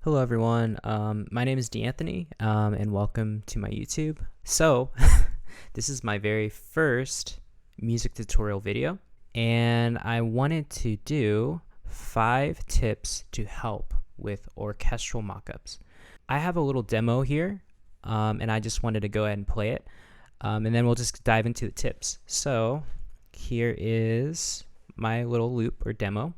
Hello everyone, my name is D'Anthony, and welcome to my YouTube. So, this is my very first music tutorial video, and I wanted to do 5 tips to help with orchestral mockups. I have a little demo here, and I just wanted to go ahead and play it, and then we'll just dive into the tips. So, here is my little loop or demo.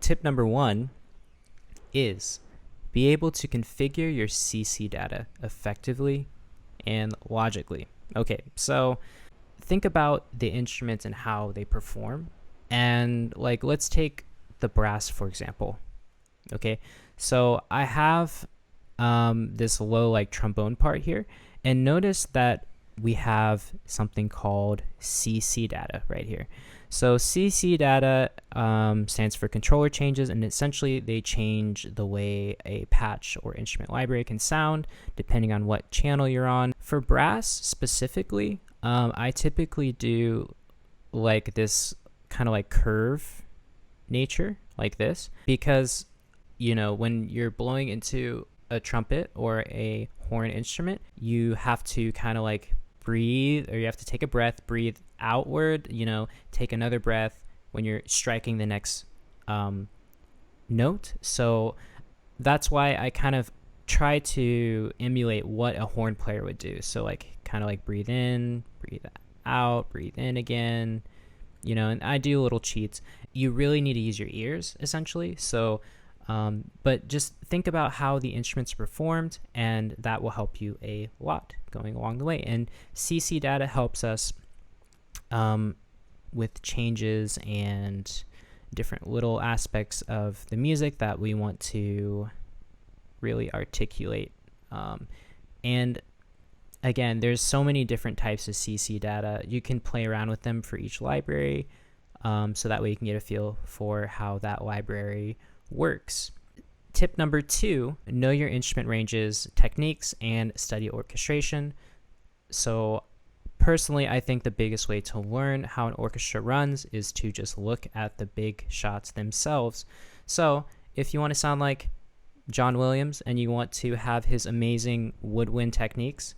Tip number 1 is be able to configure your CC data effectively and logically. Okay, so think about the instruments and how they perform. And let's take the brass, for example. Okay, so I have this low trombone part here, and notice that we have something called CC data right here. So CC data stands for controller changes, and essentially they change the way a patch or instrument library can sound depending on what channel you're on. For brass specifically, I typically do this kind of curve nature like this, because when you're blowing into a trumpet or a horn instrument, you have to kind of breathe, or you have to take a breath, breathe outward, take another breath when you're striking the next note. So that's why I kind of try to emulate what a horn player would do. So kind of breathe in, breathe out, breathe in again, and I do little cheats. You really need to use your ears essentially. So but just think about how the instruments are performed, and that will help you a lot going along the way. And CC data helps us with changes and different little aspects of the music that we want to really articulate. And again, there's so many different types of CC data. You can play around with them for each library, so that way you can get a feel for how that library works. Tip number 2, know your instrument ranges, techniques, and study orchestration. So personally, I think the biggest way to learn how an orchestra runs is to just look at the big shots themselves. So if you want to sound like John Williams and you want to have his amazing woodwind techniques,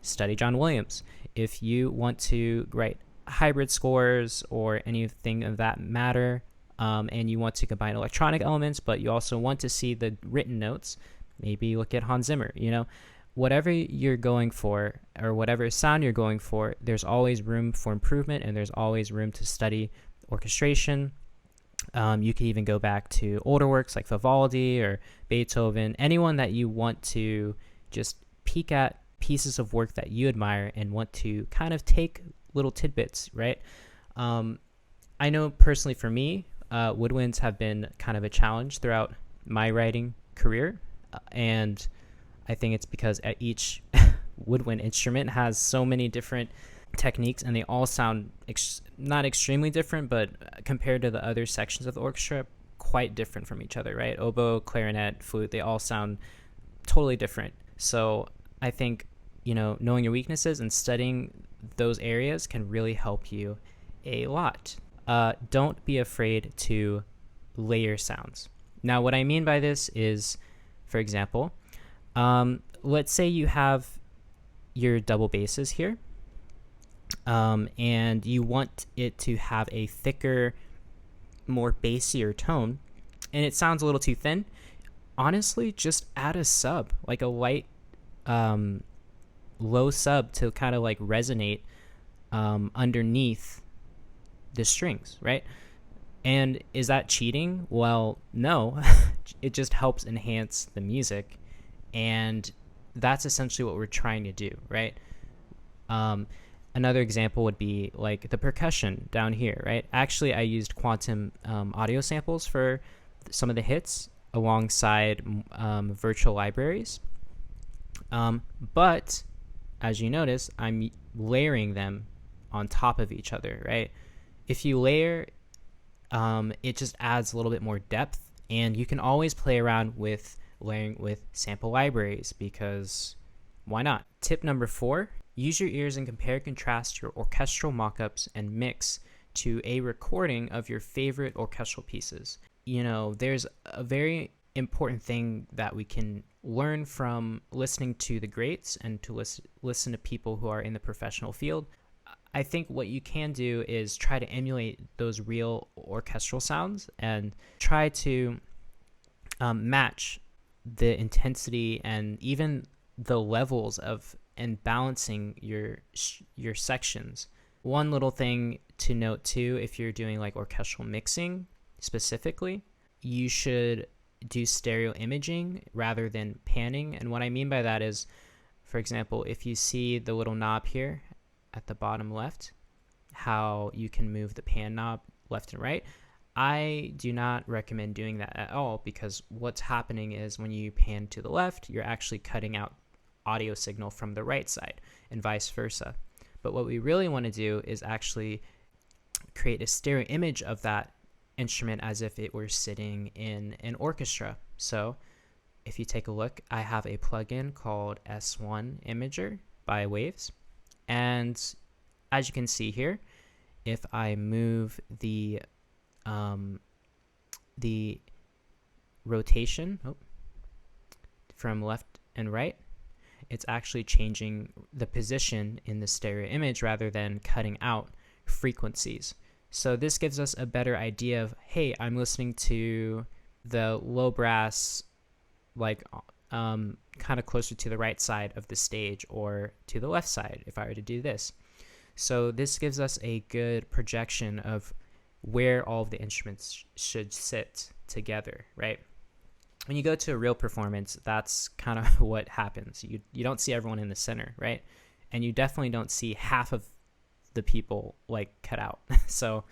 study John Williams. If you want to write hybrid scores or anything of that matter, and you want to combine electronic elements, but you also want to see the written notes, maybe look at Hans Zimmer. Whatever you're going for, or whatever sound you're going for, there's always room for improvement, and there's always room to study orchestration. You could even go back to older works like Vivaldi or Beethoven, anyone that you want to just peek at pieces of work that you admire and want to kind of take little tidbits, right? I know personally for me, woodwinds have been kind of a challenge throughout my writing career, and I think it's because each woodwind instrument has so many different techniques, and they all sound not extremely different, but compared to the other sections of the orchestra, quite different from each other, right? Oboe, clarinet, flute, they all sound totally different. So I think knowing your weaknesses and studying those areas can really help you a lot. Don't be afraid to layer sounds. Now, what I mean by this is, for example, let's say you have your double basses here, and you want it to have a thicker, more bassier tone, and it sounds a little too thin. honestly, just add a sub, like a light low sub to kind of like resonate underneath the strings, right? And is that cheating? Well, no. It just helps enhance the music, and that's essentially what we're trying to do, right? Another example would be like the percussion down here, right? Actually, I used quantum audio samples for some of the hits alongside virtual libraries. But as you notice, I'm layering them on top of each other, right? If you layer, it just adds a little bit more depth, and you can always play around with layering with sample libraries, because why not? Tip number 4, use your ears and compare and contrast your orchestral mockups and mix to a recording of your favorite orchestral pieces. You know, there's a very important thing that we can learn from listening to the greats and to listen to people who are in the professional field. I think what you can do is try to emulate those real orchestral sounds and try to match the intensity and even the levels of and balancing your sections. One little thing to note too, if you're doing like orchestral mixing specifically, you should do stereo imaging rather than panning. And what I mean by that is, for example, if you see the little knob here at the bottom left, how you can move the pan knob left and right, I do not recommend doing that at all, because what's happening is when you pan to the left, you're actually cutting out audio signal from the right side and vice versa. But what we really want to do is actually create a stereo image of that instrument as if it were sitting in an orchestra. So if you take a look, I have a plugin called S1 Imager by Waves. And as you can see here, if I move the rotation from left and right, it's actually changing the position in the stereo image rather than cutting out frequencies. So this gives us a better idea of, hey, I'm listening to the low brass, like kind of closer to the right side of the stage or to the left side if I were to do this. So this gives us a good projection of where all of the instruments should sit together, right? When you go to a real performance, that's kind of what happens. You don't see everyone in the center, right? And you definitely don't see half of the people like cut out. So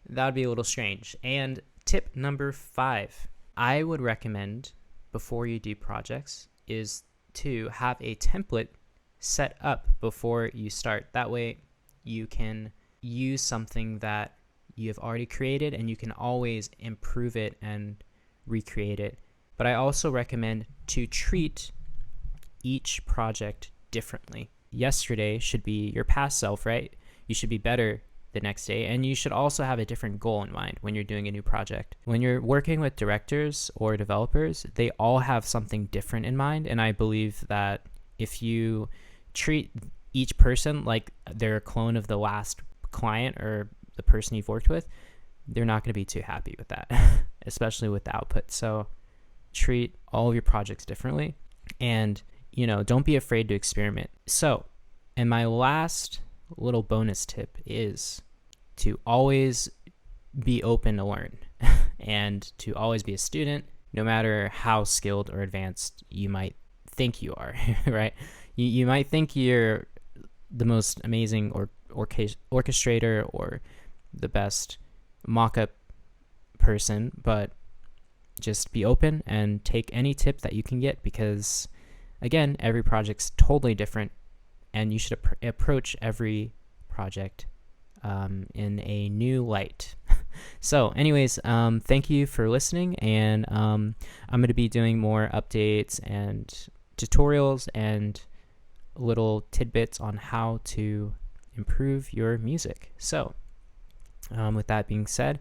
that would be a little strange. And tip number 5, I would recommend before you do projects is to have a template set up before you start. That way you can use something that you have already created and you can always improve it and recreate it. But I also recommend to treat each project differently. Yesterday should be your past self, right? You should be better the next day, and you should also have a different goal in mind when you're doing a new project. When you're working with directors or developers, they all have something different in mind, and I believe that if you treat each person like they're a clone of the last client or the person you've worked with, they're not going to be too happy with that, especially with the output. So treat all of your projects differently, and don't be afraid to experiment. So, and my last little bonus tip is to always be open to learn and to always be a student, no matter how skilled or advanced you might think you are, right? You might think you're the most amazing orchestrator or the best mock-up person, but just be open and take any tip that you can get, because again, every project's totally different, and you should approach every project in a new light. So anyways, thank you for listening, and I'm going to be doing more updates and tutorials and little tidbits on how to improve your music. So with that being said,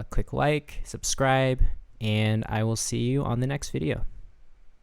click like, subscribe, and I will see you on the next video.